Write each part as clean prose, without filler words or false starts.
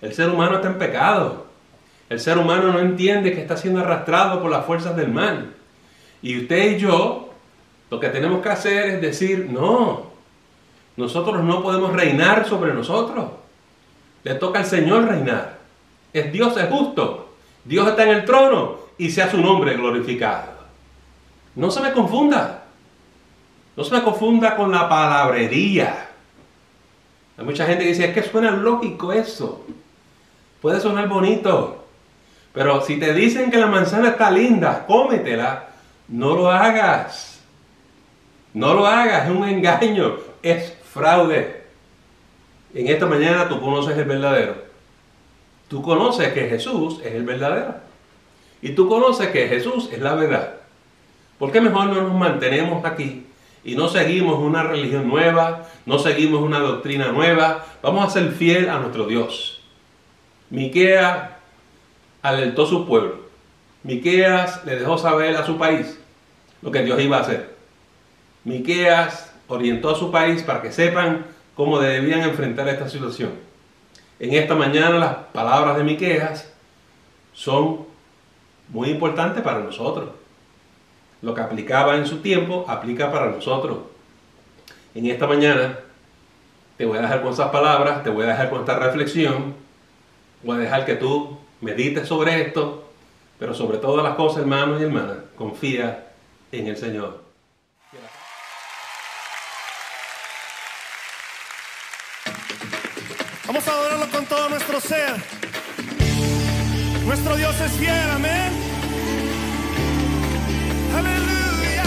El ser humano está en pecado. El ser humano no entiende que está siendo arrastrado por las fuerzas del mal. Y usted y yo, lo que tenemos que hacer es decir, no, nosotros no podemos reinar sobre nosotros. Le toca al Señor reinar. Dios es justo. Dios está en el trono y sea su nombre glorificado. No se me confunda. No se me confunda con la palabrería. Hay mucha gente que dice, es que suena lógico eso. Puede sonar bonito. Pero si te dicen que la manzana está linda, cómetela. No lo hagas. No lo hagas, es un engaño, es fraude. En esta mañana tú conoces el verdadero. Tú conoces que Jesús es el verdadero. Y tú conoces que Jesús es la verdad. ¿Por qué mejor no nos mantenemos aquí y no seguimos una religión nueva, no seguimos una doctrina nueva? Vamos a ser fiel a nuestro Dios. Miqueas alertó a su pueblo. Miqueas le dejó saber a su país lo que Dios iba a hacer. Miqueas orientó a su país para que sepan cómo debían enfrentar esta situación. En esta mañana las palabras de Miqueas son muy importantes para nosotros. Lo que aplicaba en su tiempo, aplica para nosotros. En esta mañana te voy a dejar con esas palabras, te voy a dejar con esta reflexión, voy a dejar que tú medites sobre esto, pero sobre todas las cosas, hermanos y hermanas, confía en el Señor. Vamos a adorarlo con todo nuestro ser. Nuestro Dios es fiel, amén. Aleluya.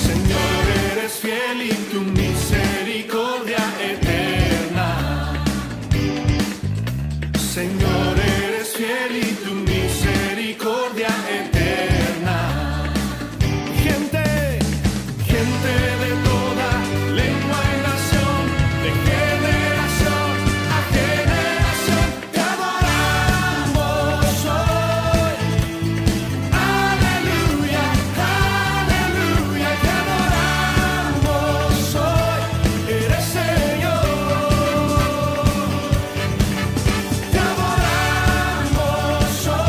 Señor, eres fiel y tu misericordia eterna. Señor, eres fiel y tu misericordia eterna. Gente, gente de toda lengua y nación, de generación a generación, te adoramos hoy. Aleluya, aleluya, te adoramos hoy. Eres Señor. Te adoramos hoy.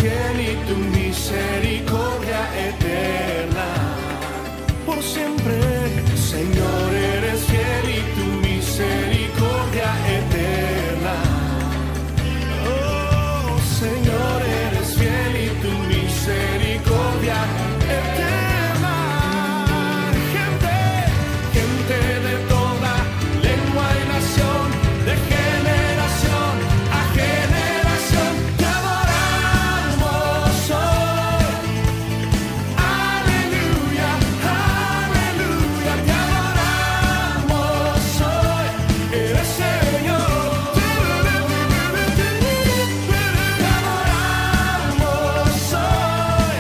fiel y tu misericordia eterna. Por siempre, Señor, eres fiel y tu misericordia eterna. Oh, Señor, eres fiel y tu misericordia eterna. Gente de toda lengua y nación, de generación a generación, te adoramos hoy. Aleluya, aleluya, te adoramos hoy. Eres Señor. Te adoramos hoy.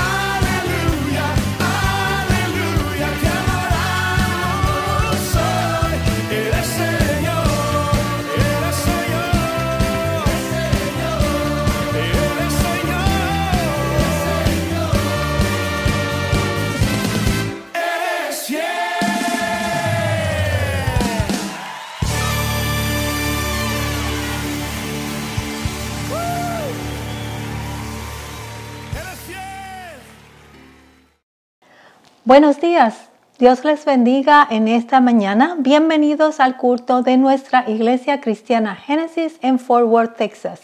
Aleluya, aleluya, te adoramos hoy. Eres Señor, eres Señor, eres Señor, eres fiel. Eres fiel. Buenos días, Dios les bendiga en esta mañana. Bienvenidos al culto de nuestra Iglesia Cristiana Génesis en Fort Worth, Texas.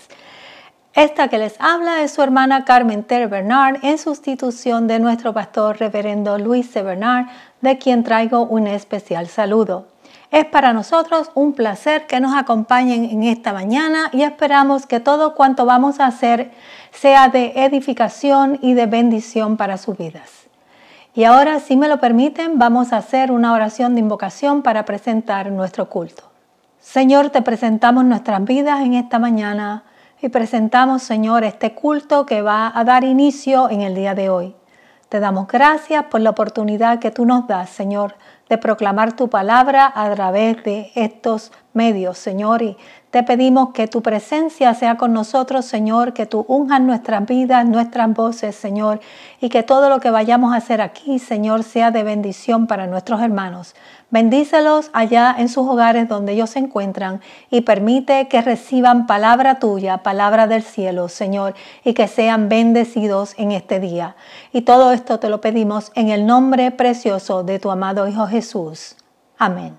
Esta que les habla es su hermana Carmen Tere Bernard en sustitución de nuestro pastor reverendo Luis C. Bernard, de quien traigo un especial saludo. Es para nosotros un placer que nos acompañen en esta mañana y esperamos que todo cuanto vamos a hacer sea de edificación y de bendición para sus vidas. Y ahora, si me lo permiten, vamos a hacer una oración de invocación para presentar nuestro culto. Señor, te presentamos nuestras vidas en esta mañana y presentamos, Señor, este culto que va a dar inicio en el día de hoy. Te damos gracias por la oportunidad que tú nos das, Señor, de proclamar tu palabra a través de estos medios, Señor. Y te pedimos que tu presencia sea con nosotros, Señor, que tú unjas nuestras vidas, nuestras voces, Señor, y que todo lo que vayamos a hacer aquí, Señor, sea de bendición para nuestros hermanos. Bendícelos allá en sus hogares donde ellos se encuentran y permite que reciban palabra tuya, palabra del cielo, Señor, y que sean bendecidos en este día. Y todo esto te lo pedimos en el nombre precioso de tu amado Hijo Jesús. Amén.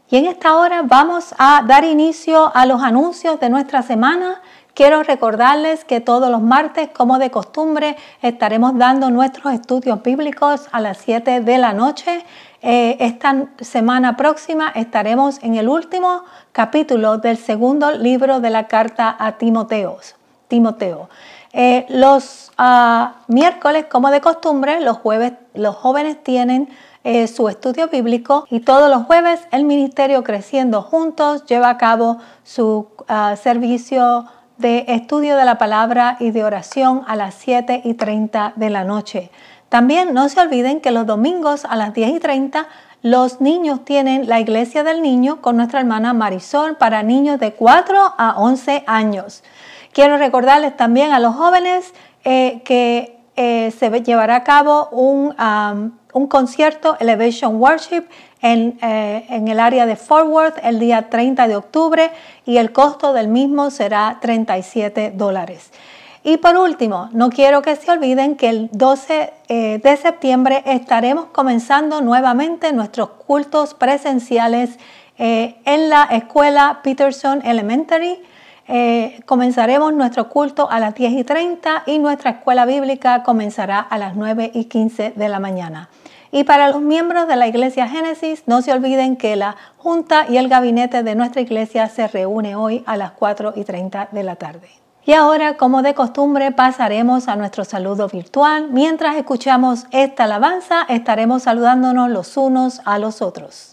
Y en esta hora vamos a dar inicio a los anuncios de nuestra semana. Quiero recordarles que todos los martes, como de costumbre, estaremos dando nuestros estudios bíblicos a las 7 de la noche. Esta semana próxima estaremos en el último capítulo del segundo libro de la carta a Timoteo. Los miércoles, como de costumbre, los jóvenes tienen su estudio bíblico y todos los jueves el Ministerio Creciendo Juntos lleva a cabo su servicio de estudio de la palabra y de oración a las 7:30 de la noche. También no se olviden que los domingos a las 10:30 los niños tienen la Iglesia del Niño con nuestra hermana Marisol para niños de 4 a 11 años. Quiero recordarles también a los jóvenes que se llevará a cabo un concierto Elevation Worship en el área de Fort Worth el día 30 de octubre y el costo del mismo será $37. Y por último, no quiero que se olviden que el 12 de septiembre estaremos comenzando nuevamente nuestros cultos presenciales en la escuela Peterson Elementary. Comenzaremos nuestro culto a las 10:30 y nuestra escuela bíblica comenzará a las 9:15 de la mañana. Y para los miembros de la Iglesia Génesis, no se olviden que la Junta y el Gabinete de nuestra Iglesia se reúne hoy a las 4:30 de la tarde. Y ahora, como de costumbre, pasaremos a nuestro saludo virtual. Mientras escuchamos esta alabanza, estaremos saludándonos los unos a los otros.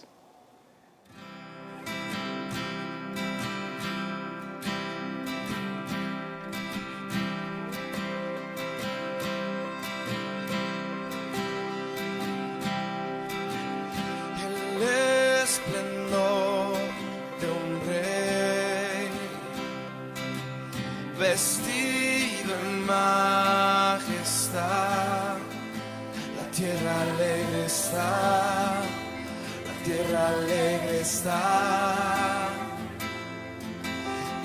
Vestido en majestad, la tierra alegre está, la tierra alegre está,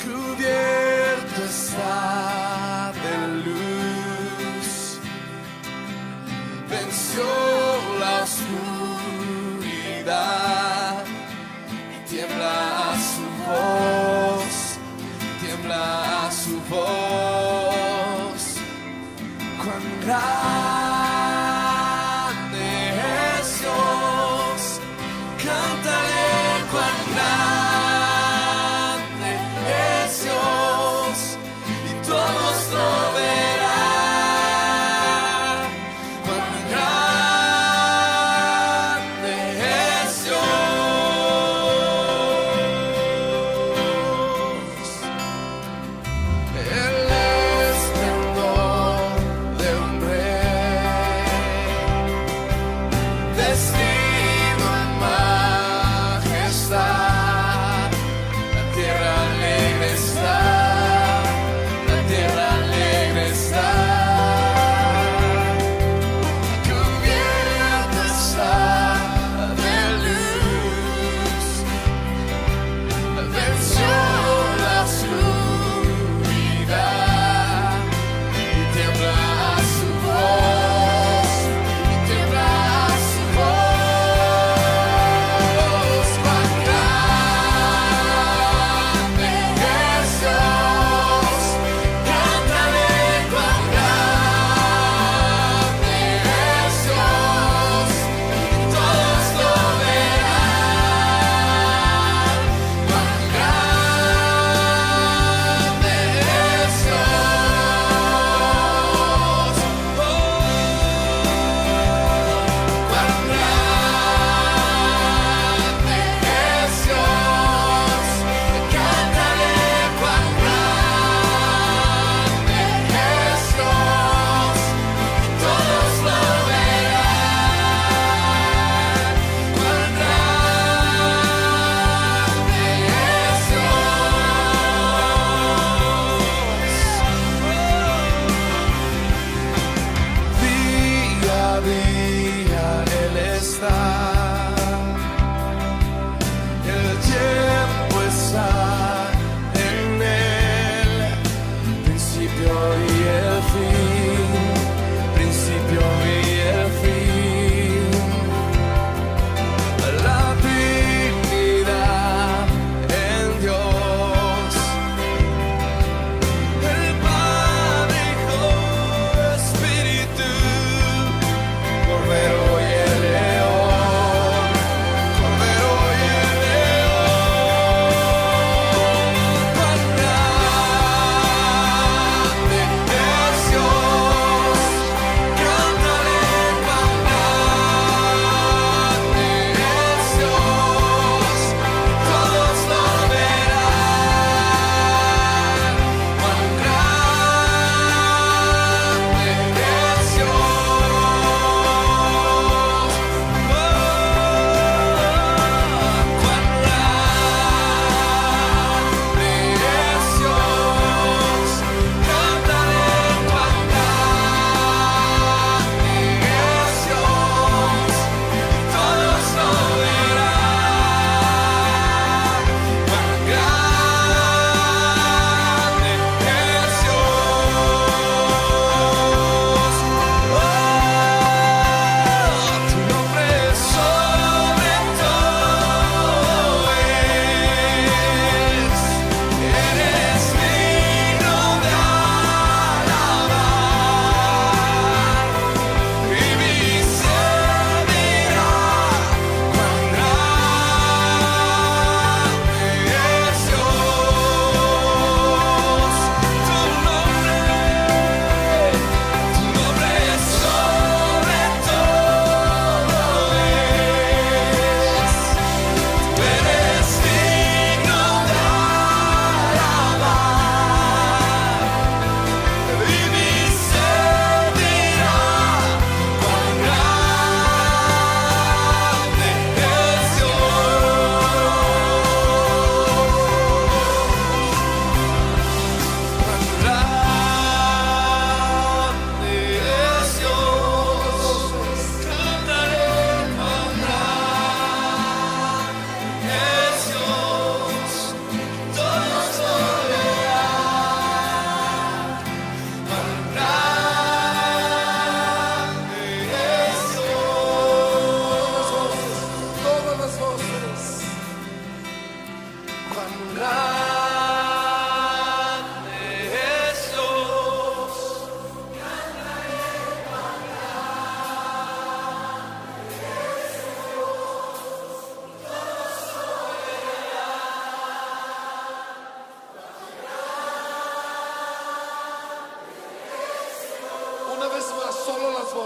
cubierto está cuán grande es Dios. Cántale cuán grande es Dios, y todos lo verán. Cuán grande es Dios. El esplendor de un rey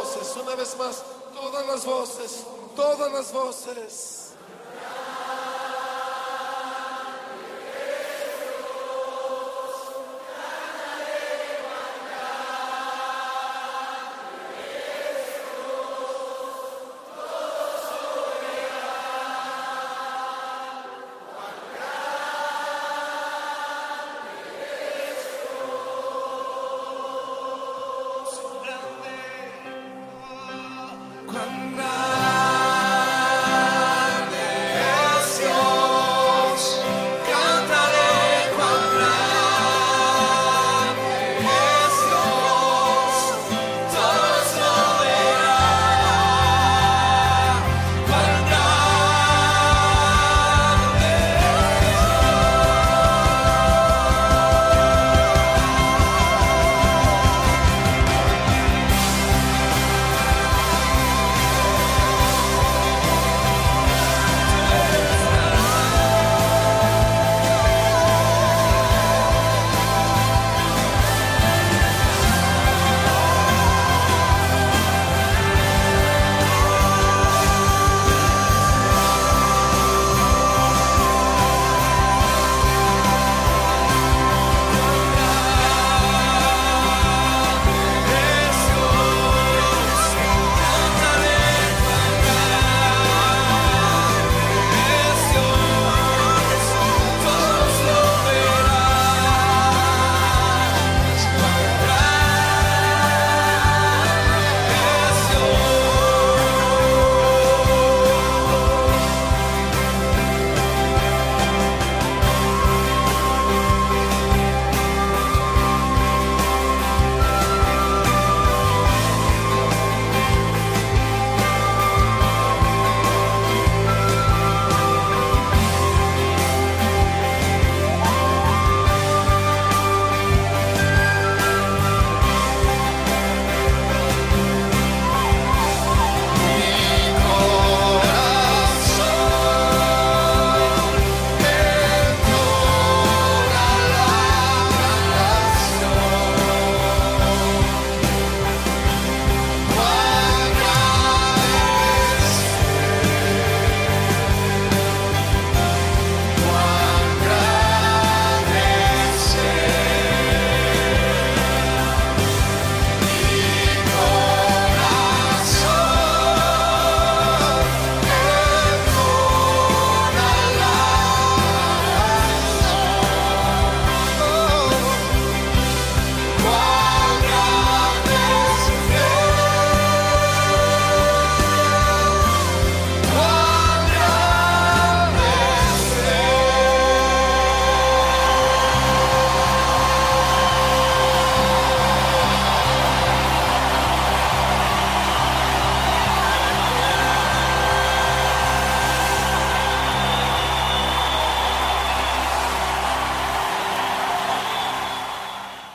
voces, una vez más, todas las voces, todas las voces.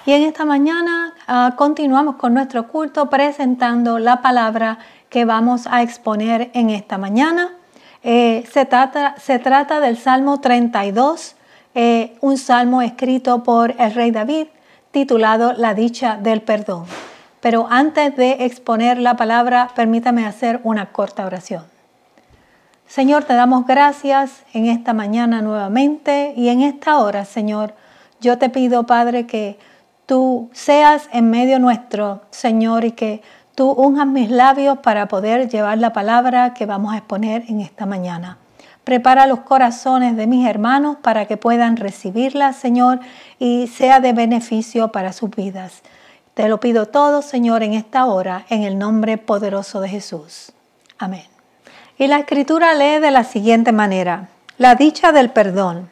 Y en esta mañana continuamos con nuestro culto presentando la palabra que vamos a exponer en esta mañana. Se trata del Salmo 32, un salmo escrito por el rey David, titulado La dicha del perdón. Pero antes de exponer la palabra, permítame hacer una corta oración. Señor, te damos gracias en esta mañana nuevamente y en esta hora, Señor. Yo te pido, Padre, que tú seas en medio nuestro, Señor, y que tú unjas mis labios para poder llevar la palabra que vamos a exponer en esta mañana. Prepara los corazones de mis hermanos para que puedan recibirla, Señor, y sea de beneficio para sus vidas. Te lo pido todo, Señor, en esta hora, en el nombre poderoso de Jesús. Amén. Y la Escritura lee de la siguiente manera: la dicha del perdón.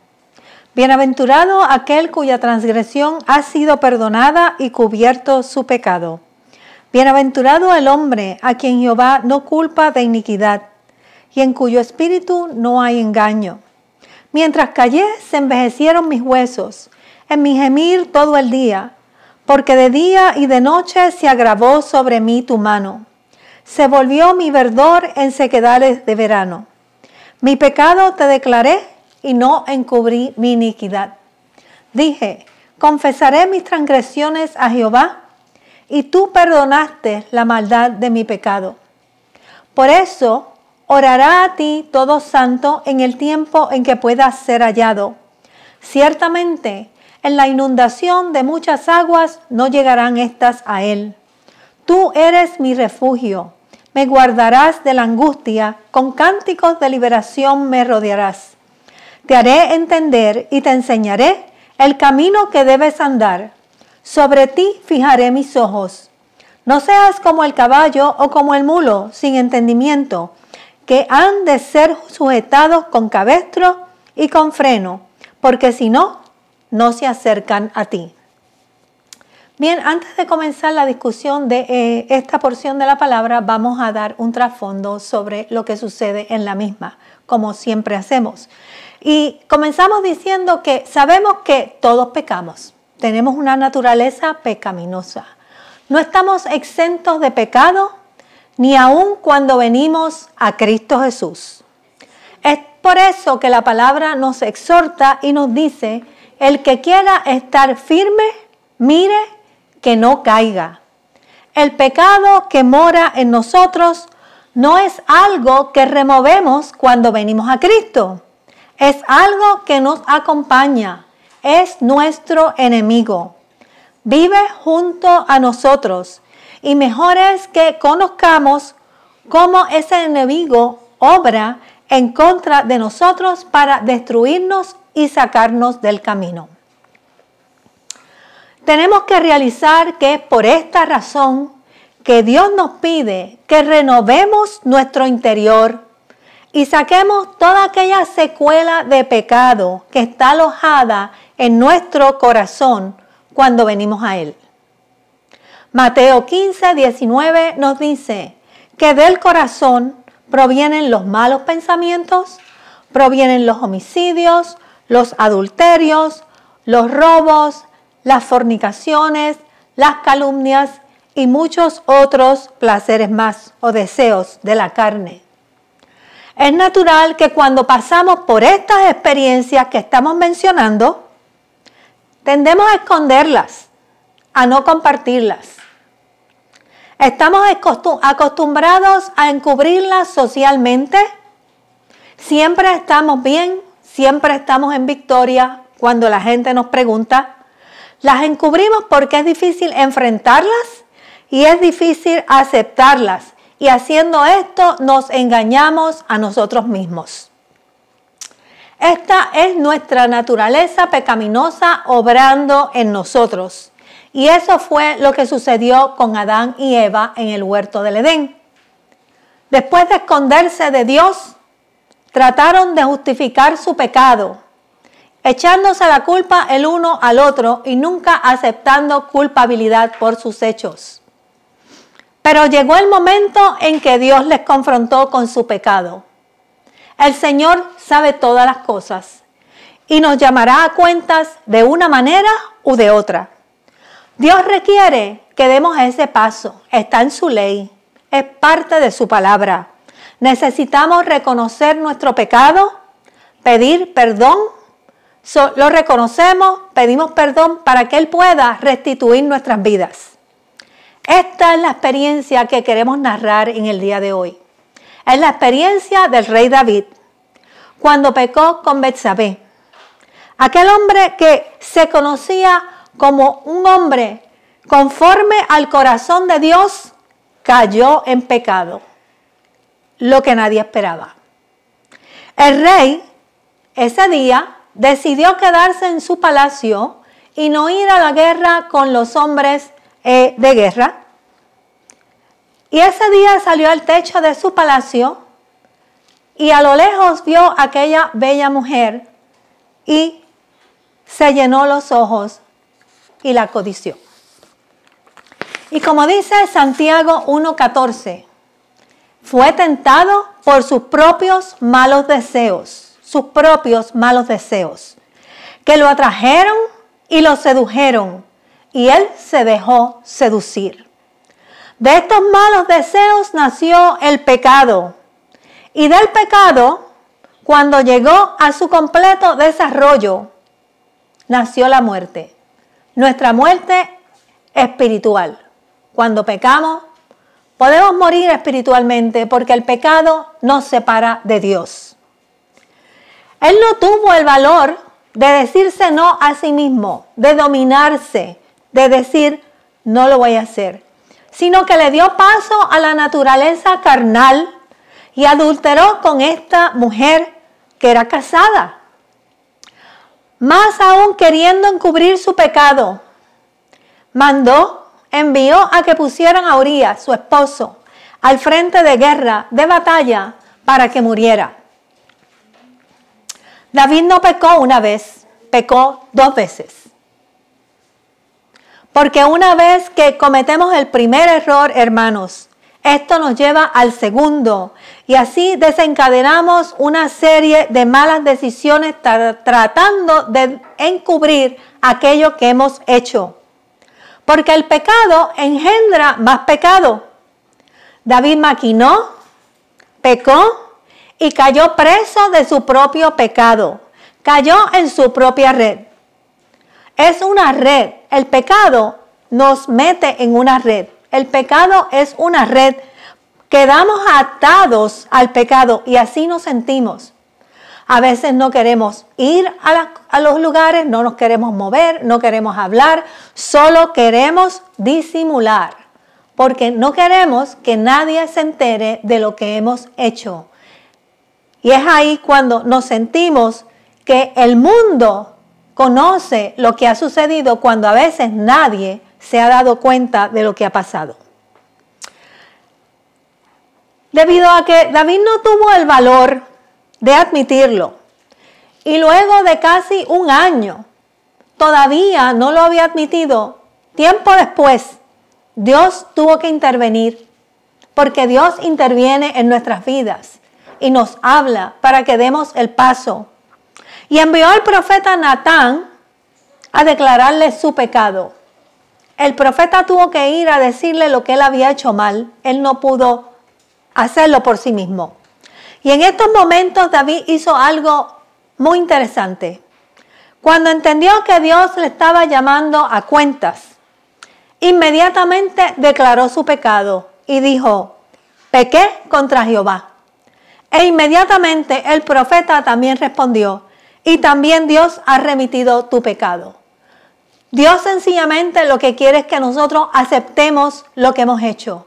Bienaventurado aquel cuya transgresión ha sido perdonada y cubierto su pecado. Bienaventurado el hombre a quien Jehová no culpa de iniquidad y en cuyo espíritu no hay engaño. Mientras callé, se envejecieron mis huesos, en mi gemir todo el día, porque de día y de noche se agravó sobre mí tu mano. Se volvió mi verdor en sequedades de verano. Mi pecado te declaré y no encubrí mi iniquidad. Dije, confesaré mis transgresiones a Jehová, y tú perdonaste la maldad de mi pecado. Por eso orará a ti todo santo en el tiempo en que puedas ser hallado. Ciertamente, en la inundación de muchas aguas no llegarán estas a él. Tú eres mi refugio, me guardarás de la angustia, con cánticos de liberación me rodearás. Te haré entender y te enseñaré el camino que debes andar. Sobre ti fijaré mis ojos. No seas como el caballo o como el mulo, sin entendimiento, que han de ser sujetados con cabestro y con freno, porque si no, no se acercan a ti. Bien, antes de comenzar la discusión de esta porción de la palabra, vamos a dar un trasfondo sobre lo que sucede en la misma, como siempre hacemos. Y comenzamos diciendo que sabemos que todos pecamos, tenemos una naturaleza pecaminosa. No estamos exentos de pecado, ni aun cuando venimos a Cristo Jesús. Es por eso que la palabra nos exhorta y nos dice: el que quiera estar firme, mire que no caiga. El pecado que mora en nosotros no es algo que removemos cuando venimos a Cristo. Es algo que nos acompaña, es nuestro enemigo. Vive junto a nosotros y mejor es que conozcamos cómo ese enemigo obra en contra de nosotros para destruirnos y sacarnos del camino. Tenemos que realizar que es por esta razón que Dios nos pide que renovemos nuestro interior y saquemos toda aquella secuela de pecado que está alojada en nuestro corazón cuando venimos a Él. Mateo 15, 19 nos dice que del corazón provienen los malos pensamientos, provienen los homicidios, los adulterios, los robos, las fornicaciones, las calumnias y muchos otros placeres más o deseos de la carne. Es natural que cuando pasamos por estas experiencias que estamos mencionando, tendemos a esconderlas, a no compartirlas. Estamos acostumbrados a encubrirlas socialmente. Siempre estamos bien, siempre estamos en victoria cuando la gente nos pregunta. Las encubrimos porque es difícil enfrentarlas y es difícil aceptarlas. Y haciendo esto nos engañamos a nosotros mismos. Esta es nuestra naturaleza pecaminosa obrando en nosotros. Y eso fue lo que sucedió con Adán y Eva en el huerto del Edén. Después de esconderse de Dios, trataron de justificar su pecado, echándose la culpa el uno al otro y nunca aceptando culpabilidad por sus hechos. Pero llegó el momento en que Dios les confrontó con su pecado. El Señor sabe todas las cosas y nos llamará a cuentas de una manera u de otra. Dios requiere que demos ese paso, está en su ley, es parte de su palabra. Necesitamos reconocer nuestro pecado, pedir perdón, lo reconocemos, pedimos perdón para que Él pueda restituir nuestras vidas. Esta es la experiencia que queremos narrar en el día de hoy. Es la experiencia del rey David, cuando pecó con Betsabé. Aquel hombre que se conocía como un hombre conforme al corazón de Dios, cayó en pecado, lo que nadie esperaba. El rey, ese día, decidió quedarse en su palacio y no ir a la guerra con los hombres de guerra. Y ese día salió al techo de su palacio y a lo lejos vio aquella bella mujer y se llenó los ojos y la codició. Y como dice Santiago 1:14, fue tentado por sus propios malos deseos, que lo atrajeron y lo sedujeron, y él se dejó seducir. De estos malos deseos nació el pecado, y del pecado, cuando llegó a su completo desarrollo, nació la muerte, nuestra muerte espiritual. cuando pecamos, podemos morir espiritualmente porque el pecado nos separa de Dios. Él no tuvo el valor de decirse no a sí mismo, de dominarse, de decir no lo voy a hacer, sino que le dio paso a la naturaleza carnal y adulteró con esta mujer que era casada. Más aún, queriendo encubrir su pecado, envió a que pusieran a Urías, su esposo, al frente de guerra, de batalla, para que muriera. David no pecó una vez, pecó 2 veces. Porque una vez que cometemos el primer error, hermanos, esto nos lleva al segundo y así desencadenamos una serie de malas decisiones tratando de encubrir aquello que hemos hecho. Porque el pecado engendra más pecado. David maquinó, pecó y cayó preso de su propio pecado. Cayó en su propia red. Es una red. El pecado nos mete en una red. El pecado es una red. Quedamos atados al pecado y así nos sentimos. A veces no queremos ir a los lugares, no nos queremos mover, no queremos hablar, solo queremos disimular, porque no queremos que nadie se entere de lo que hemos hecho. Y es ahí cuando nos sentimos que el mundo conoce lo que ha sucedido cuando a veces nadie se ha dado cuenta de lo que ha pasado. Debido a que David no tuvo el valor de admitirlo y luego de casi 1 año todavía no lo había admitido, tiempo después Dios tuvo que intervenir porque Dios interviene en nuestras vidas y nos habla para que demos el paso. Y envió al profeta Natán a declararle su pecado. El profeta tuvo que ir a decirle lo que él había hecho mal. Él no pudo hacerlo por sí mismo. Y en estos momentos David hizo algo muy interesante. Cuando entendió que Dios le estaba llamando a cuentas, inmediatamente declaró su pecado y dijo: pequé contra Jehová. E inmediatamente el profeta también respondió: y también Dios ha remitido tu pecado. Dios sencillamente lo que quiere es que nosotros aceptemos lo que hemos hecho.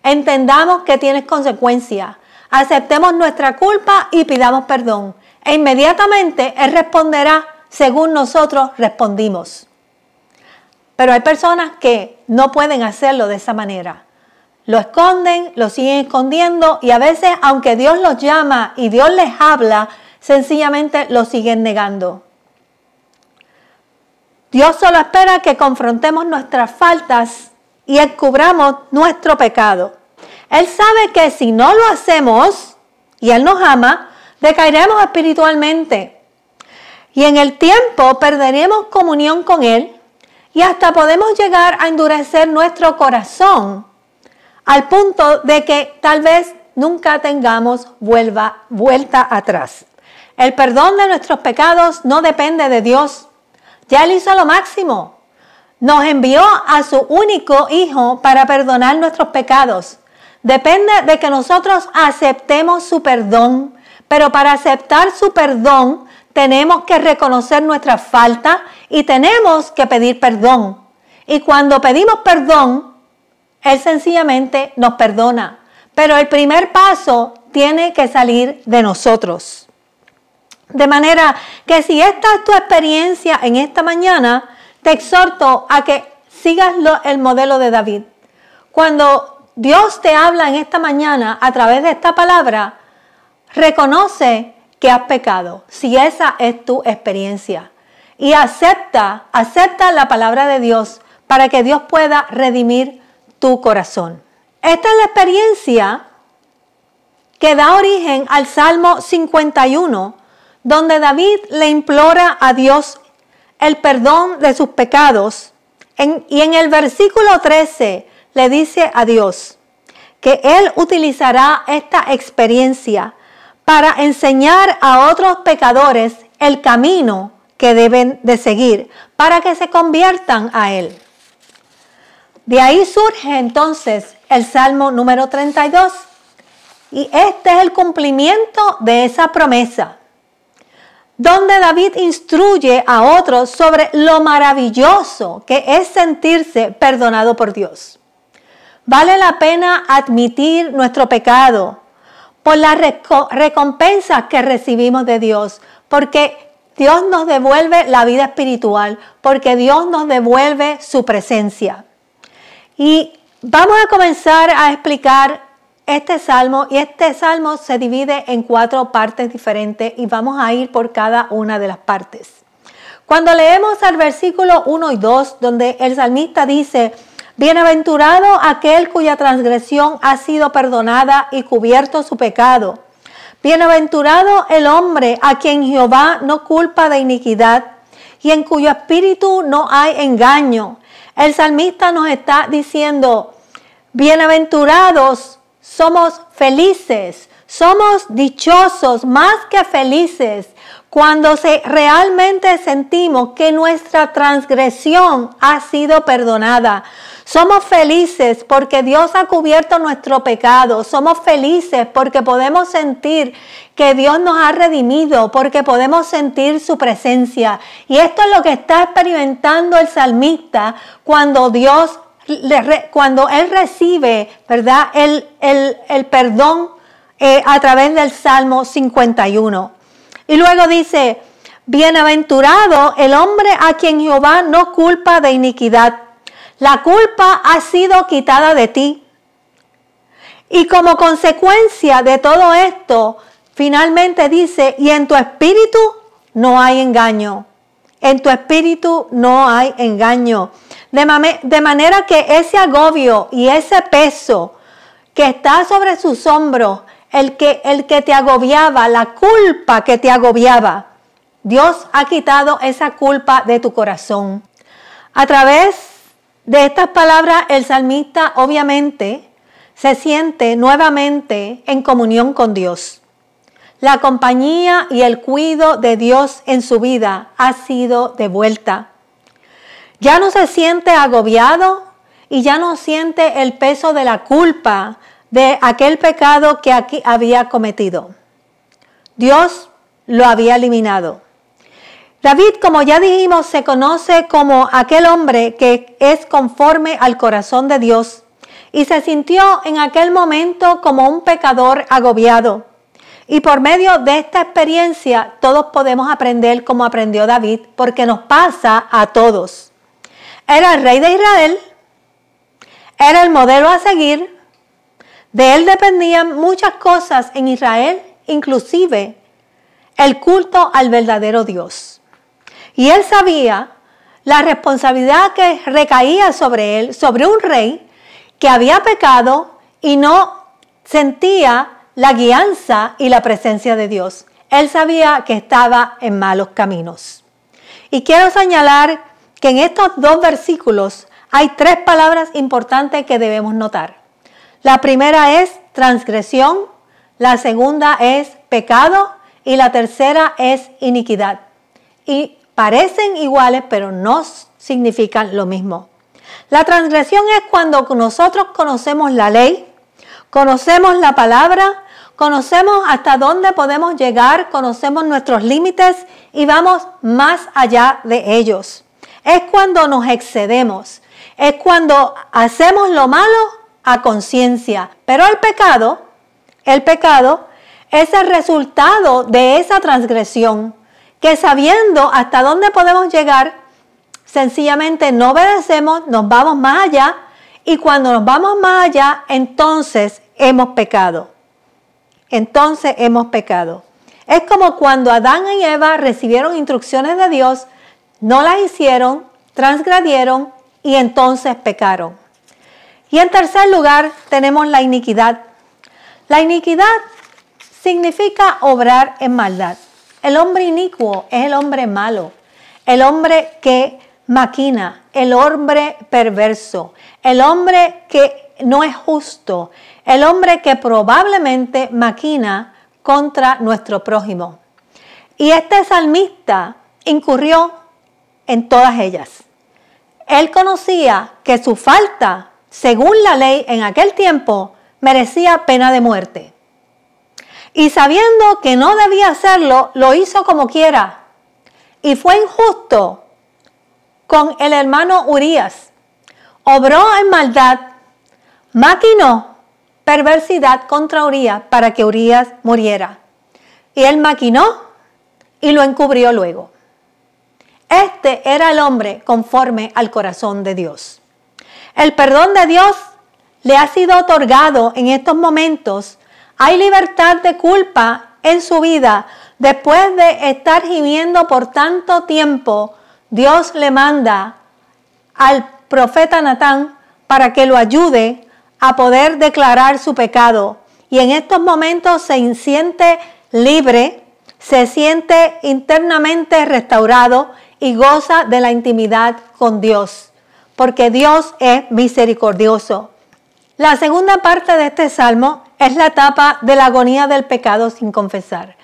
Entendamos que tiene consecuencias. Aceptemos nuestra culpa y pidamos perdón. E inmediatamente Él responderá según nosotros respondimos. Pero hay personas que no pueden hacerlo de esa manera. Lo esconden, lo siguen escondiendo y a veces, aunque Dios los llama y Dios les habla, sencillamente lo siguen negando. Dios solo espera que confrontemos nuestras faltas y encubramos nuestro pecado. Él sabe que si no lo hacemos y Él nos ama, decaeremos espiritualmente. Y en el tiempo perderemos comunión con Él y hasta podemos llegar a endurecer nuestro corazón al punto de que tal vez nunca tengamos vuelta atrás. El perdón de nuestros pecados no depende de Dios. Ya Él hizo lo máximo. Nos envió a su único Hijo para perdonar nuestros pecados. Depende de que nosotros aceptemos su perdón. Pero para aceptar su perdón tenemos que reconocer nuestra falta y tenemos que pedir perdón. Y cuando pedimos perdón, Él sencillamente nos perdona. Pero el primer paso tiene que salir de nosotros. De manera que si esta es tu experiencia en esta mañana, te exhorto a que sigas el modelo de David. Cuando Dios te habla en esta mañana a través de esta palabra, reconoce que has pecado, si esa es tu experiencia. Y acepta la palabra de Dios para que Dios pueda redimir tu corazón. Esta es la experiencia que da origen al Salmo 51, donde David le implora a Dios el perdón de sus pecados. Y en el versículo 13 le dice a Dios que Él utilizará esta experiencia para enseñar a otros pecadores el camino que deben de seguir para que se conviertan a Él. De ahí surge entonces el Salmo número 32. Y este es el cumplimiento de esa promesa, donde David instruye a otros sobre lo maravilloso que es sentirse perdonado por Dios. Vale la pena admitir nuestro pecado por las recompensas que recibimos de Dios, porque Dios nos devuelve la vida espiritual, porque Dios nos devuelve su presencia. Y vamos a comenzar a explicar este salmo, y este salmo se divide en 4 partes diferentes y vamos a ir por cada una de las partes. Cuando leemos el versículo 1 y 2, donde el salmista dice: bienaventurado aquel cuya transgresión ha sido perdonada y cubierto su pecado. Bienaventurado el hombre a quien Jehová no culpa de iniquidad y en cuyo espíritu no hay engaño. El salmista nos está diciendo: bienaventurados, somos felices, somos dichosos, más que felices, cuando realmente sentimos que nuestra transgresión ha sido perdonada. Somos felices porque Dios ha cubierto nuestro pecado. Somos felices porque podemos sentir que Dios nos ha redimido, porque podemos sentir su presencia. Y esto es lo que está experimentando el salmista cuando cuando él recibe, ¿verdad?, el perdón a través del Salmo 51. Y luego dice: bienaventurado el hombre a quien Jehová no culpa de iniquidad. La culpa ha sido quitada de ti. Y como consecuencia de todo esto, finalmente dice: y en tu espíritu no hay engaño. En tu espíritu no hay engaño. De manera que ese agobio y ese peso que está sobre sus hombros, el que te agobiaba, la culpa que te agobiaba, Dios ha quitado esa culpa de tu corazón. A través de estas palabras, el salmista obviamente se siente nuevamente en comunión con Dios. La compañía y el cuidado de Dios en su vida ha sido devuelta. Ya no se siente agobiado y ya no siente el peso de la culpa de aquel pecado que aquí había cometido. Dios lo había eliminado. David, como ya dijimos, se conoce como aquel hombre que es conforme al corazón de Dios y se sintió en aquel momento como un pecador agobiado. Y por medio de esta experiencia todos podemos aprender como aprendió David, porque nos pasa a todos. Era el rey de Israel, era el modelo a seguir, de él dependían muchas cosas en Israel, inclusive el culto al verdadero Dios. Y él sabía la responsabilidad que recaía sobre él, sobre un rey que había pecado y no sentía la guianza y la presencia de Dios. Él sabía que estaba en malos caminos. Y quiero señalar que en estos 2 versículos hay 3 palabras importantes que debemos notar. La primera es transgresión, la segunda es pecado y la tercera es iniquidad. Y parecen iguales, pero no significan lo mismo. La transgresión es cuando nosotros conocemos la ley, conocemos la palabra, conocemos hasta dónde podemos llegar, conocemos nuestros límites y vamos más allá de ellos. Es cuando nos excedemos, es cuando hacemos lo malo a conciencia. Pero el pecado es el resultado de esa transgresión, que sabiendo hasta dónde podemos llegar, sencillamente no obedecemos, nos vamos más allá, y cuando nos vamos más allá, entonces hemos pecado. Entonces hemos pecado. Es como cuando Adán y Eva recibieron instrucciones de Dios, no las hicieron, transgredieron y entonces pecaron. Y en tercer lugar tenemos la iniquidad. La iniquidad significa obrar en maldad. El hombre inicuo es el hombre malo, el hombre que maquina, el hombre perverso, el hombre que no es justo, el hombre que probablemente maquina contra nuestro prójimo. Y este salmista incurrió en todas ellas. Él conocía que su falta, según la ley en aquel tiempo, merecía pena de muerte. Y sabiendo que no debía hacerlo, lo hizo como quiera. Y fue injusto con el hermano Urías. Obró en maldad, maquinó perversidad contra Urías para que Urías muriera. Y él maquinó y lo encubrió luego. Este era el hombre conforme al corazón de Dios. El perdón de Dios le ha sido otorgado en estos momentos. Hay libertad de culpa en su vida. Después de estar gimiendo por tanto tiempo, Dios le manda al profeta Natán para que lo ayude a poder declarar su pecado. Y en estos momentos se siente libre, se siente internamente restaurado y goza de la intimidad con Dios, porque Dios es misericordioso. La segunda parte de este salmo es la etapa de la agonía del pecado sin confesar.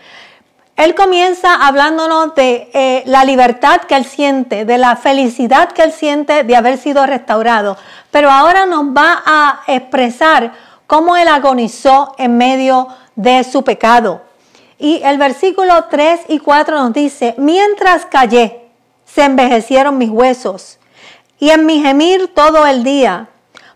Él comienza hablándonos de la libertad que él siente, de la felicidad que él siente de haber sido restaurado. Pero ahora nos va a expresar cómo él agonizó en medio de su pecado. Y el versículo 3 y 4 nos dice: mientras callé, se envejecieron mis huesos, y en mi gemir todo el día,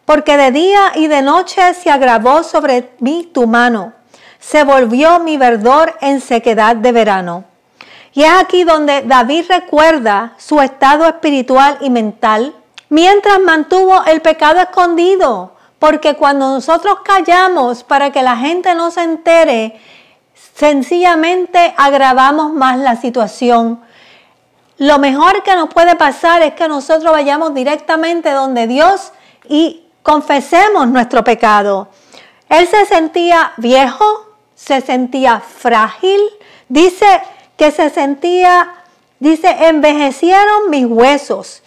porque de día y de noche se agravó sobre mí tu mano. Se volvió mi verdor en sequedad de verano. Y es aquí donde David recuerda su estado espiritual y mental mientras mantuvo el pecado escondido. Porque cuando nosotros callamos para que la gente no se entere, sencillamente agravamos más la situación. Lo mejor que nos puede pasar es que nosotros vayamos directamente donde Dios y confesemos nuestro pecado. Él se sentía viejo, se sentía frágil, dice envejecieron mis huesos.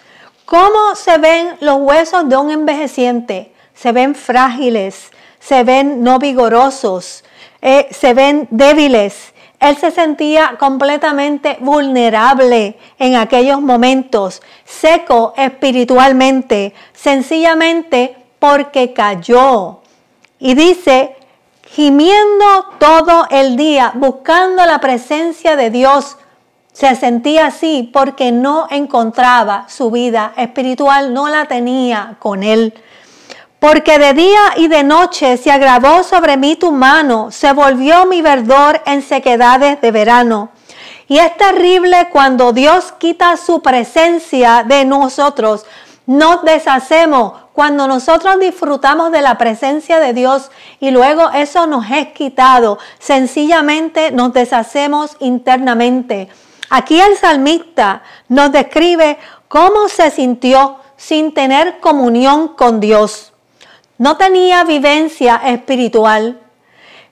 ¿Cómo se ven los huesos de un envejeciente? Se ven frágiles, se ven no vigorosos, se ven débiles. Él se sentía completamente vulnerable en aquellos momentos, seco espiritualmente, sencillamente porque cayó. Y dice, gimiendo todo el día, buscando la presencia de Dios, se sentía así porque no encontraba su vida espiritual, no la tenía con Él. Porque de día y de noche se agravó sobre mí tu mano, se volvió mi verdor en sequedades de verano. Y es terrible cuando Dios quita su presencia de nosotros. Nos deshacemos cuando nosotros disfrutamos de la presencia de Dios y luego eso nos es quitado. Sencillamente nos deshacemos internamente. Aquí el salmista nos describe cómo se sintió sin tener comunión con Dios. No tenía vivencia espiritual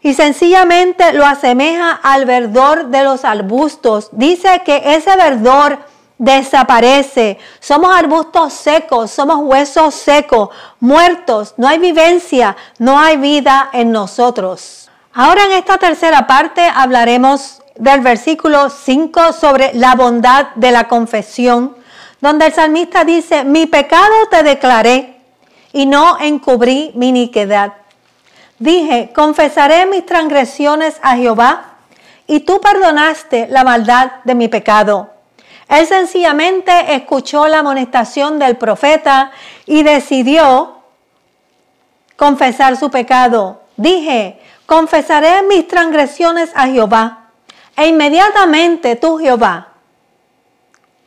y sencillamente lo asemeja al verdor de los arbustos. Dice que ese verdor desaparece. Somos arbustos secos, somos huesos secos, muertos. No hay vivencia, no hay vida en nosotros. Ahora en esta tercera parte hablaremos del versículo 5 sobre la bondad de la confesión, donde el salmista dice: mi pecado te declaré y no encubrí mi iniquidad. Dije, confesaré mis transgresiones a Jehová, y tú perdonaste la maldad de mi pecado. Él sencillamente escuchó la amonestación del profeta y decidió confesar su pecado. Dije, confesaré mis transgresiones a Jehová, e inmediatamente tú, Jehová,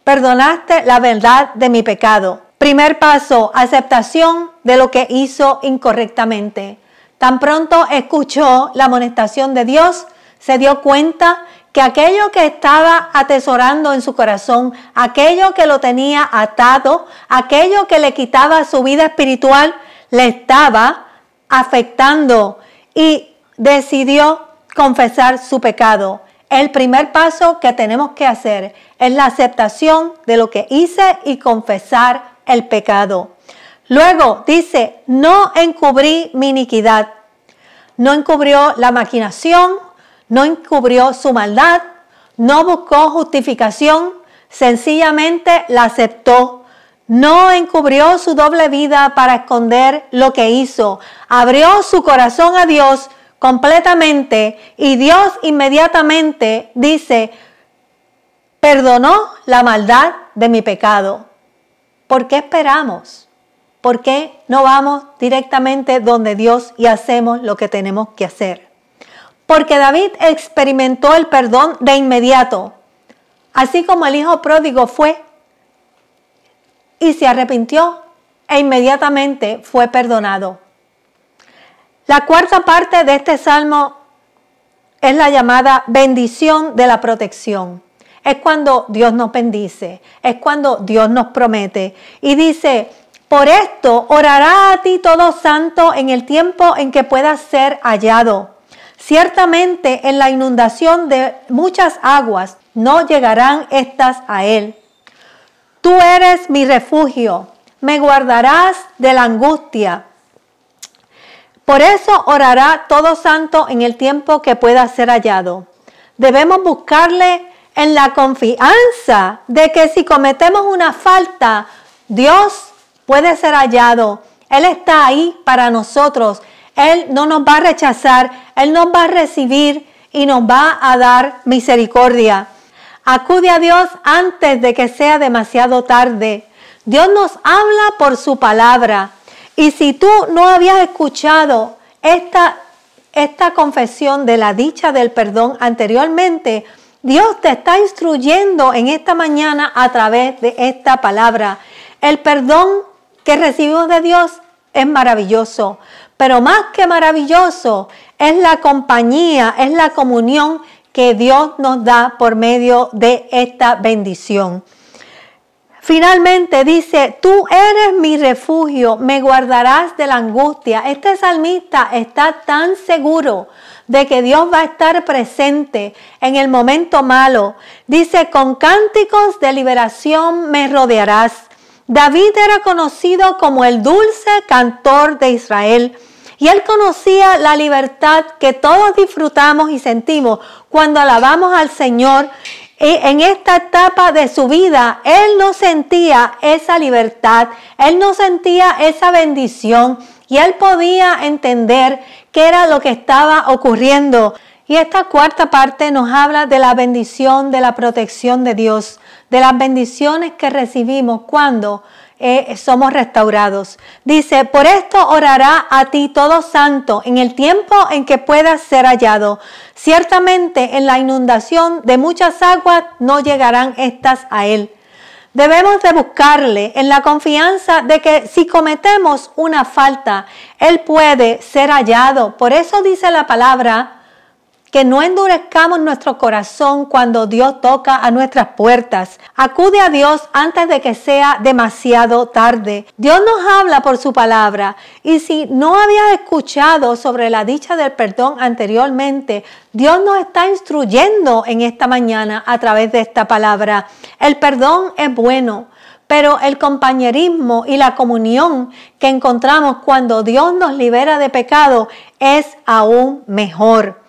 perdonaste la verdad de mi pecado. Primer paso, aceptación de lo que hizo incorrectamente. Tan pronto escuchó la amonestación de Dios, se dio cuenta que aquello que estaba atesorando en su corazón, aquello que lo tenía atado, aquello que le quitaba su vida espiritual, le estaba afectando y decidió confesar su pecado. El primer paso que tenemos que hacer es la aceptación de lo que hice y confesar el pecado. Luego dice, no encubrí mi iniquidad. No encubrió la maquinación, no encubrió su maldad, no buscó justificación, sencillamente la aceptó. No encubrió su doble vida para esconder lo que hizo. Abrió su corazón a Dios completamente y Dios inmediatamente dice, perdonó la maldad de mi pecado. ¿Por qué esperamos? ¿Por qué no vamos directamente donde Dios y hacemos lo que tenemos que hacer? Porque David experimentó el perdón de inmediato, así como el hijo pródigo fue y se arrepintió e inmediatamente fue perdonado. La cuarta parte de este salmo es la llamada bendición de la protección. Es cuando Dios nos bendice, es cuando Dios nos promete y dice, por esto orará a ti todo santo en el tiempo en que puedas ser hallado. Ciertamente en la inundación de muchas aguas no llegarán estas a él. Tú eres mi refugio, me guardarás de la angustia. Por eso orará todo santo en el tiempo que pueda ser hallado. Debemos buscarle en la confianza de que si cometemos una falta, Dios puede ser hallado. Él está ahí para nosotros. Él no nos va a rechazar, Él nos va a recibir y nos va a dar misericordia. Acude a Dios antes de que sea demasiado tarde. Dios nos habla por su palabra. Y si tú no habías escuchado esta confesión de la dicha del perdón anteriormente, Dios te está instruyendo en esta mañana a través de esta palabra. El perdón que recibimos de Dios es maravilloso, pero más que maravilloso es la compañía, es la comunión que Dios nos da por medio de esta bendición. Finalmente dice, tú eres mi refugio, me guardarás de la angustia. Este salmista está tan seguro de que Dios va a estar presente en el momento malo. Dice, con cánticos de liberación me rodearás. David era conocido como el dulce cantor de Israel. Y él conocía la libertad que todos disfrutamos y sentimos cuando alabamos al Señor. En esta etapa de su vida, él no sentía esa libertad, él no sentía esa bendición y él podía entender qué era lo que estaba ocurriendo. Y esta cuarta parte nos habla de la bendición, de la protección de Dios, de las bendiciones que recibimos cuando somos restaurados. Dice, por esto orará a ti todo santo en el tiempo en que puedas ser hallado. Ciertamente en la inundación de muchas aguas no llegarán estas a él. Debemos de buscarle en la confianza de que si cometemos una falta, él puede ser hallado. Por eso dice la palabra que no endurezcamos nuestro corazón cuando Dios toca a nuestras puertas. Acude a Dios antes de que sea demasiado tarde. Dios nos habla por su palabra. Y si no habías escuchado sobre la dicha del perdón anteriormente, Dios nos está instruyendo en esta mañana a través de esta palabra. El perdón es bueno, pero el compañerismo y la comunión que encontramos cuando Dios nos libera de pecado es aún mejor.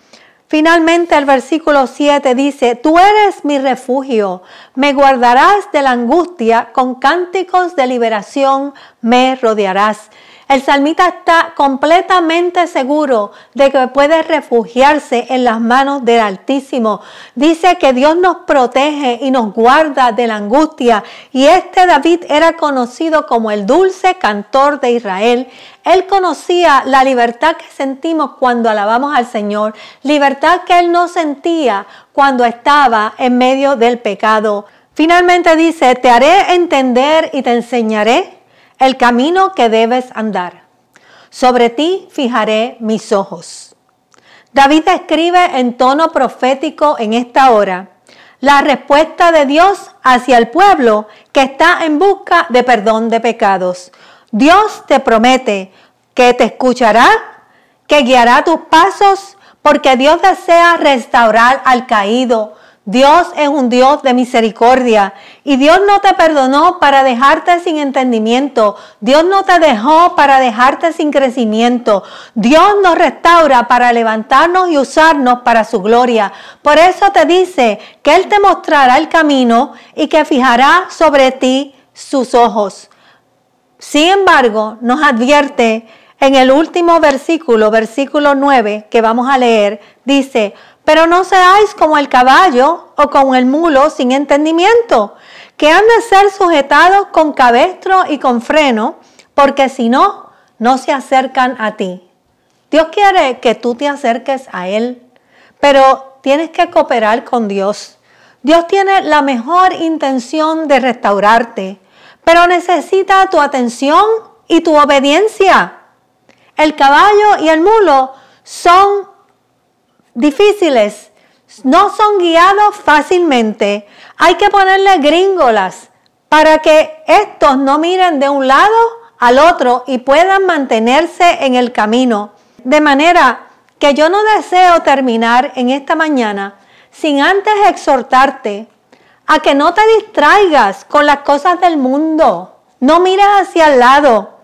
Finalmente el versículo 7 dice, tú eres mi refugio, me guardarás de la angustia, con cánticos de liberación me rodearás. El salmista está completamente seguro de que puede refugiarse en las manos del Altísimo. Dice que Dios nos protege y nos guarda de la angustia. Y David era conocido como el dulce cantor de Israel. Él conocía la libertad que sentimos cuando alabamos al Señor, libertad que él no sentía cuando estaba en medio del pecado. Finalmente dice, te haré entender y te enseñaré el camino que debes andar. Sobre ti fijaré mis ojos. David escribe en tono profético en esta hora la respuesta de Dios hacia el pueblo que está en busca de perdón de pecados. Dios te promete que te escuchará, que guiará tus pasos, porque Dios desea restaurar al caído. Dios es un Dios de misericordia y Dios no te perdonó para dejarte sin entendimiento. Dios no te dejó para dejarte sin crecimiento. Dios nos restaura para levantarnos y usarnos para su gloria. Por eso te dice que Él te mostrará el camino y que fijará sobre ti sus ojos. Sin embargo, nos advierte en el último versículo, versículo 9, que vamos a leer, dice: pero no seáis como el caballo o como el mulo sin entendimiento, que han de ser sujetados con cabestro y con freno, porque si no, no se acercan a ti. Dios quiere que tú te acerques a Él, pero tienes que cooperar con Dios. Dios tiene la mejor intención de restaurarte, pero necesita tu atención y tu obediencia. El caballo y el mulo son difíciles, no son guiados fácilmente. Hay que ponerle gringolas para que estos no miren de un lado al otro y puedan mantenerse en el camino. De manera que yo no deseo terminar en esta mañana sin antes exhortarte a que no te distraigas con las cosas del mundo. No mires hacia el lado,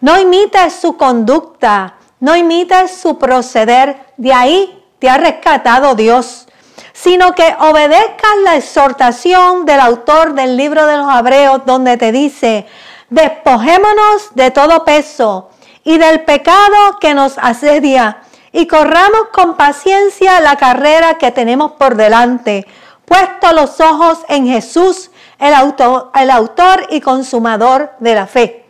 no imites su conducta, no imites su proceder. De ahí te ha rescatado Dios, sino que obedezcas la exhortación del autor del libro de los Hebreos, donde te dice: despojémonos de todo peso y del pecado que nos asedia, y corramos con paciencia la carrera que tenemos por delante, puesto los ojos en Jesús, el autor y consumador de la fe.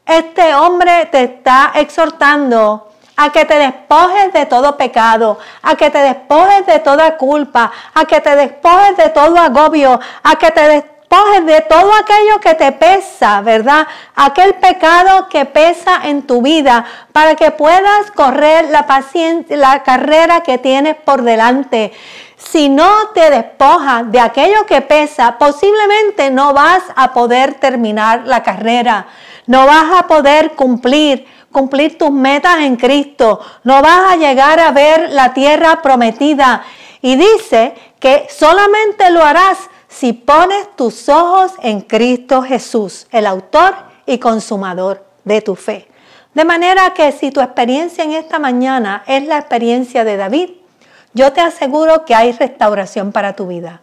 Este hombre te está exhortando a que te despojes de todo pecado, a que te despojes de toda culpa, a que te despojes de todo agobio, a que te despojes de todo aquello que te pesa, ¿verdad? Aquel pecado que pesa en tu vida, para que puedas correr la carrera que tienes por delante. Si no te despojas de aquello que pesa, posiblemente no vas a poder terminar la carrera, no vas a poder cumplir tus metas en Cristo, no vas a llegar a ver la tierra prometida. Y dice que solamente lo harás si pones tus ojos en Cristo Jesús, el autor y consumador de tu fe. De manera que si tu experiencia en esta mañana es la experiencia de David, yo te aseguro que hay restauración para tu vida.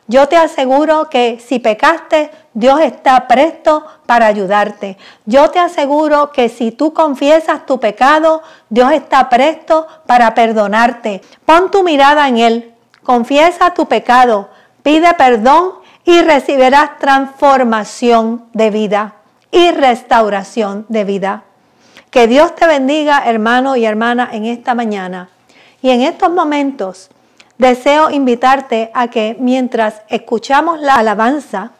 Yo te aseguro que si pecaste, Dios está presto para ayudarte. Yo te aseguro que si tú confiesas tu pecado, Dios está presto para perdonarte. Pon tu mirada en Él, confiesa tu pecado, pide perdón y recibirás transformación de vida y restauración de vida. Que Dios te bendiga, hermano y hermana, en esta mañana. Y en estos momentos deseo invitarte a que mientras escuchamos la alabanza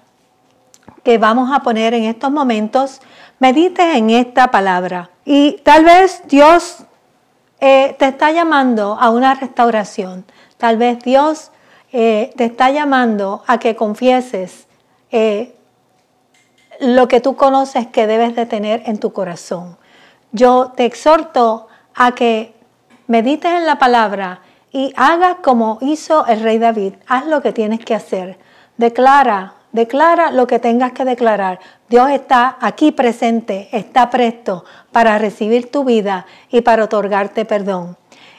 que vamos a poner en estos momentos, medites en esta palabra. Y tal vez Dios te está llamando a una restauración. Tal vez Dios te está llamando a que confieses lo que tú conoces que debes de tener en tu corazón. Yo te exhorto a que medites en la palabra y hagas como hizo el rey David. Haz lo que tienes que hacer. Declara lo que tengas que declarar. Dios está aquí presente, está presto para recibir tu vida y para otorgarte perdón.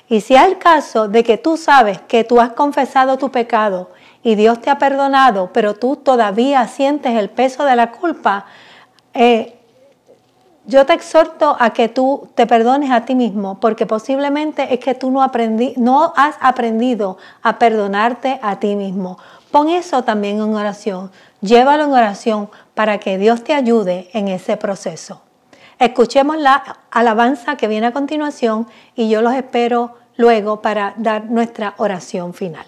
Y si es el caso de que tú sabes que tú has confesado tu pecado y Dios te ha perdonado, pero tú todavía sientes el peso de la culpa, yo te exhorto a que tú te perdones a ti mismo, porque posiblemente es que tú no has aprendido a perdonarte a ti mismo. Pon eso también en oración, llévalo en oración para que Dios te ayude en ese proceso. Escuchemos la alabanza que viene a continuación y yo los espero luego para dar nuestra oración final.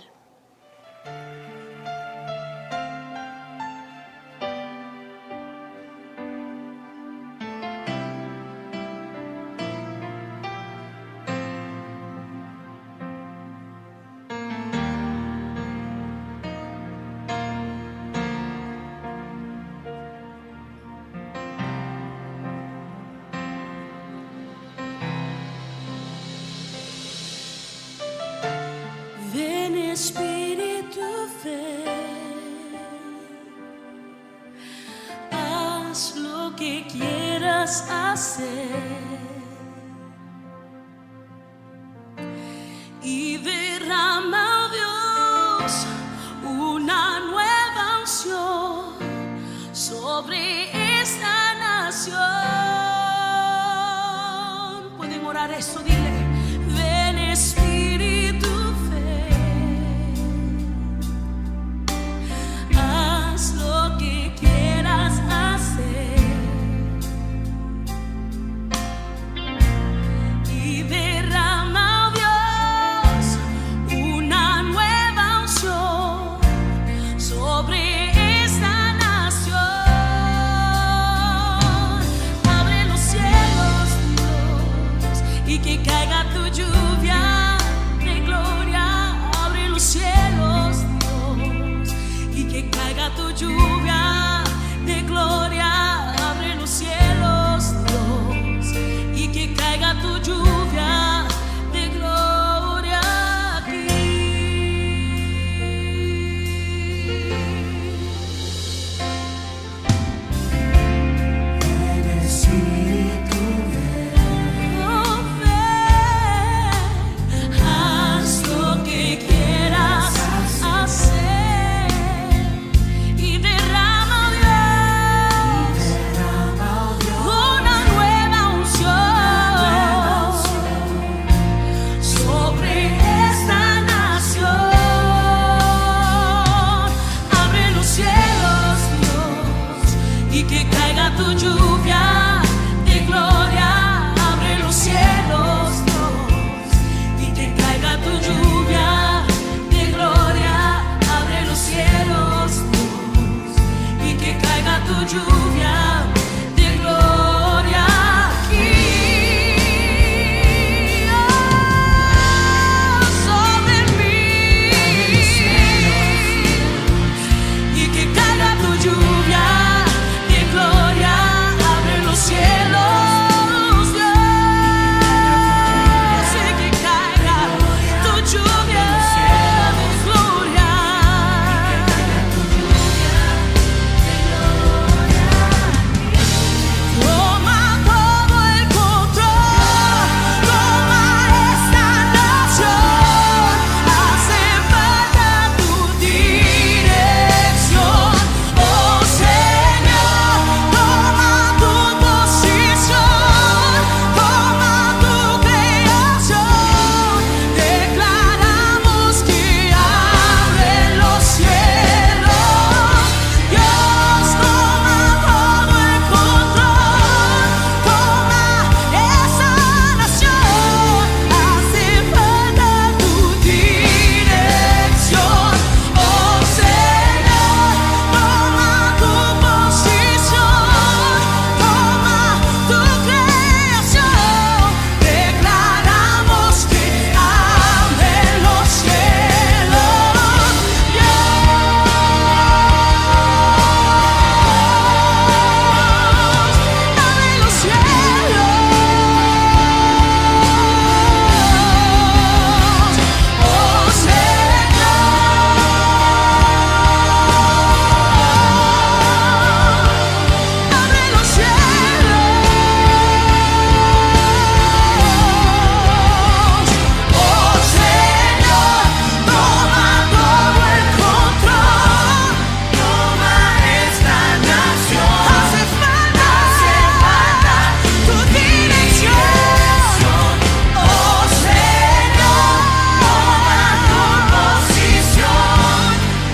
Ven Espíritu, ven, haz lo que quieras hacer y derrama, Dios, una nueva unción sobre orar eso, dile, ven Espíritu, ven, haz lo que quieras hacer y derrama, oh Dios, una nueva unción sobre esta nación. Abre los cielos, Dios, y que caiga tu lluvia de gloria. Abre los cielos, Dios, y que caiga tu lluvia de gloria. Abre los cielos, Dios, y que caiga tu lluvia de gloria aquí. Oh, ven, haz lo que quieras hacer y derrama, Dios, una nueva unción sobre esta nación. Abre los cielos, Dios, y que caiga tu lluvia de gloria. Abre los cielos, Dios, y que caiga tu lluvia de gloria. Abre los cielos, Dios, y que caiga tu lluvia de gloria aquí. Oh, sobre mí, y que caiga tu lluvia de gloria. Abre los cielos, Dios, y que caiga tu lluvia de gloria. Toma todo el control, toma esta nación. Hace falta tu dirección, oh Señor. Toma tu posición, toma tu creación. Declaramos que abre los cielos. Dios, toma todo el control, toma esa nación. Hace falta tu dirección, oh Señor. Toma tu posición, toma tu creación. Declaramos que abren los cielos, Dios. Abre los cielos, oh Señor. Abre los cielos, oh Señor. Toma todo el control, toma esta nación. Hace falta tu dirección, oh Señor. Toma tu posición,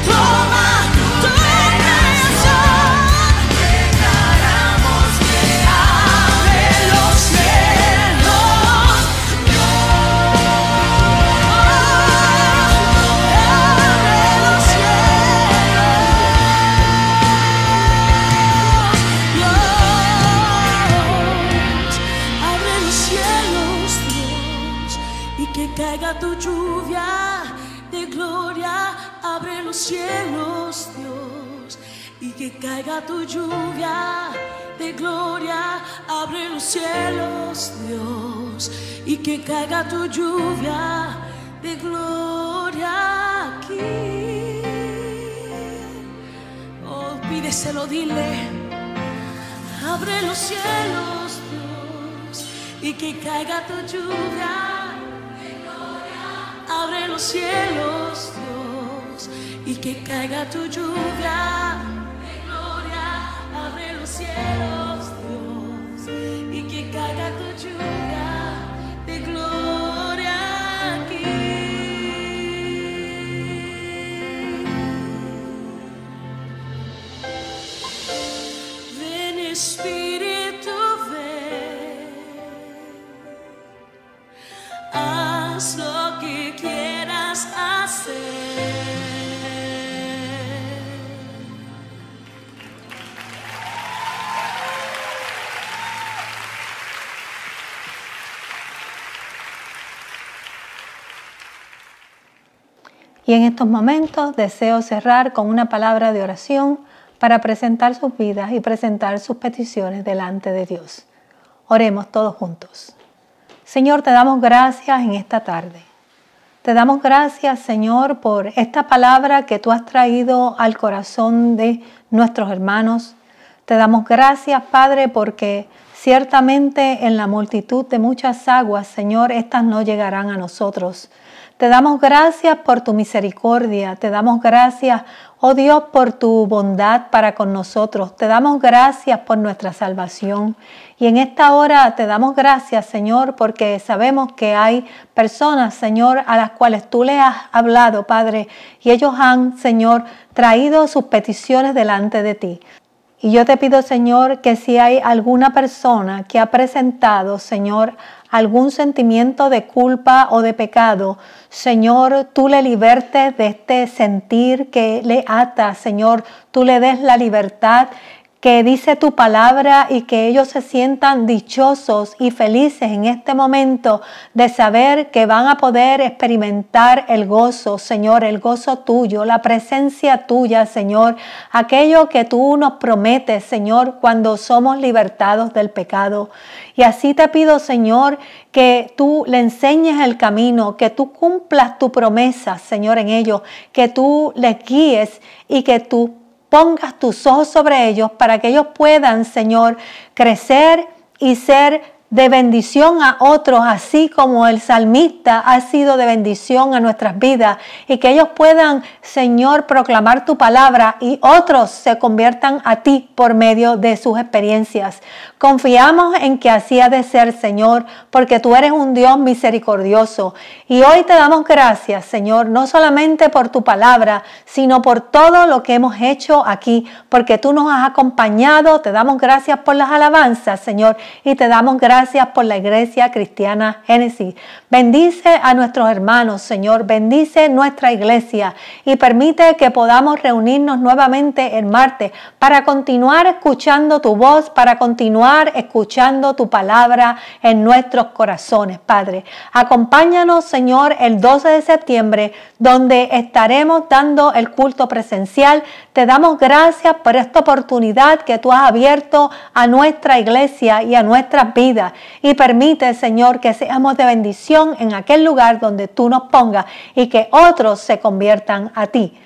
toma tu creación. Declaramos que abre los cielos, Dios. Abre los cielos, Dios. Abre los cielos, Dios, y que caiga tu lluvia de gloria. Abre los cielos, Dios, y que caiga tu lluvia de gloria. Abre los cielos, Dios, y que caiga tu lluvia de gloria aquí. Oh, pídeselo, dile. Abre los cielos, Dios, y que caiga tu lluvia de gloria. Abre los cielos, Dios, y que caiga tu lluvia de gloria. Abre los cielos, Dios, y que caiga tu lluvia Y en estos momentos deseo cerrar con una palabra de oración para presentar sus vidas y presentar sus peticiones delante de Dios. Oremos todos juntos. Señor, te damos gracias en esta tarde. Te damos gracias, Señor, por esta palabra que tú has traído al corazón de nuestros hermanos. Te damos gracias, Padre, porque ciertamente en la multitud de muchas aguas, Señor, estas no llegarán a nosotros. Te damos gracias por tu misericordia. Te damos gracias, oh Dios, por tu bondad para con nosotros. Te damos gracias por nuestra salvación. Y en esta hora te damos gracias, Señor, porque sabemos que hay personas, Señor, a las cuales tú le has hablado, Padre, y ellos han, Señor, traído sus peticiones delante de ti. Y yo te pido, Señor, que si hay alguna persona que ha presentado, Señor, algún sentimiento de culpa o de pecado, Señor, tú le libertes de este sentir que le ata, Señor, tú le des la libertad que dice tu palabra y que ellos se sientan dichosos y felices en este momento de saber que van a poder experimentar el gozo, Señor, el gozo tuyo, la presencia tuya, Señor, aquello que tú nos prometes, Señor, cuando somos libertados del pecado. Y así te pido, Señor, que tú le enseñes el camino, que tú cumplas tu promesa, Señor, en ellos, que tú les guíes y que tú pongas tus ojos sobre ellos para que ellos puedan, Señor, crecer y ser de bendición a otros, así como el salmista ha sido de bendición a nuestras vidas, y que ellos puedan, Señor, proclamar tu palabra y otros se conviertan a ti por medio de sus experiencias. Confiamos en que así ha de ser, Señor, porque tú eres un Dios misericordioso. Y hoy te damos gracias, Señor, no solamente por tu palabra, sino por todo lo que hemos hecho aquí, porque tú nos has acompañado. Te damos gracias por las alabanzas, Señor, y te damos gracias por la Iglesia Cristiana Génesis. Bendice a nuestros hermanos, Señor, bendice nuestra iglesia y permite que podamos reunirnos nuevamente el martes para continuar escuchando tu voz, para continuar escuchando tu palabra en nuestros corazones, Padre. Acompáñanos, Señor, el 12 de septiembre, donde estaremos dando el culto presencial. Te damos gracias por esta oportunidad que tú has abierto a nuestra iglesia y a nuestras vidas. Y permite, Señor, que seamos de bendición en aquel lugar donde tú nos pongas y que otros se conviertan a ti.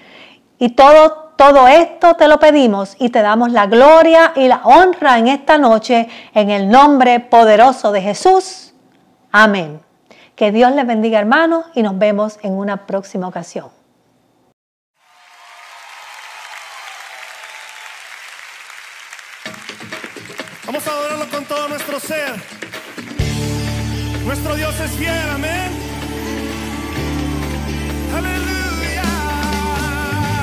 Y todo esto te lo pedimos y te damos la gloria y la honra en esta noche en el nombre poderoso de Jesús. Amén. Que Dios les bendiga, hermanos, y nos vemos en una próxima ocasión. Vamos a adorarlo con todo nuestro ser. Nuestro Dios es fiel, amén. Aleluya.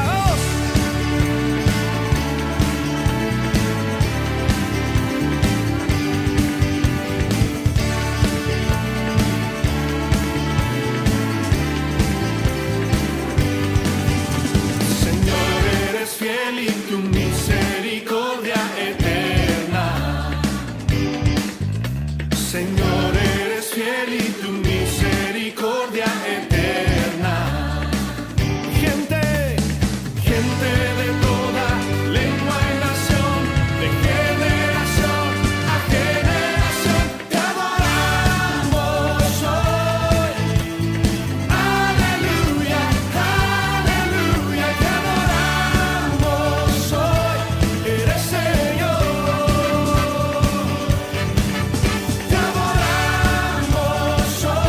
Vamos. Señor, eres fiel y tu misericordia eterna. Señor, eres fiel y tu misericordia eterna. Gente de toda lengua y nación, de generación a generación, te adoramos hoy. Aleluya, aleluya, te adoramos hoy. Eres Señor. Te adoramos hoy.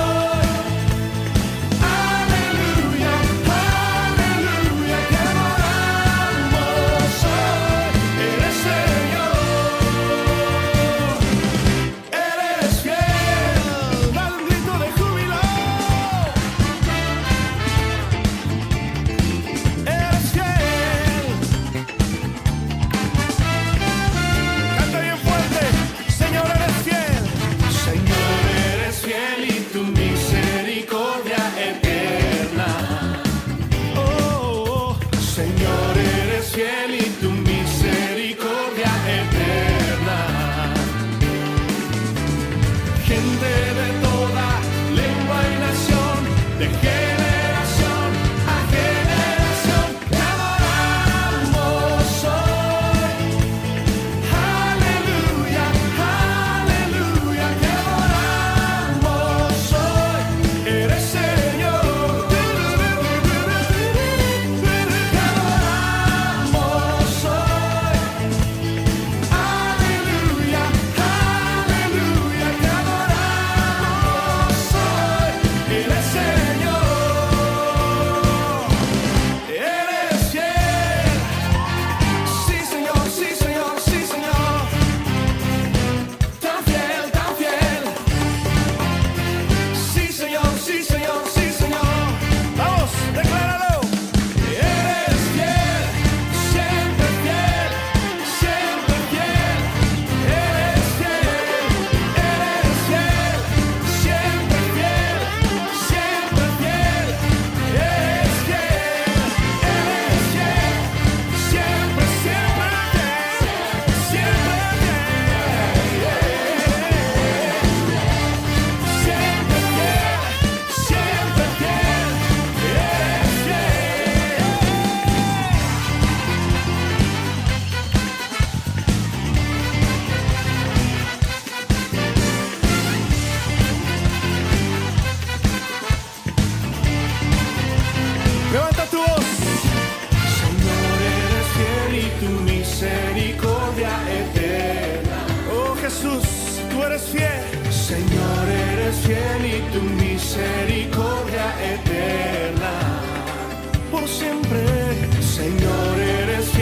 eres fiel y tu misericordia eterna. Por siempre, Señor, eres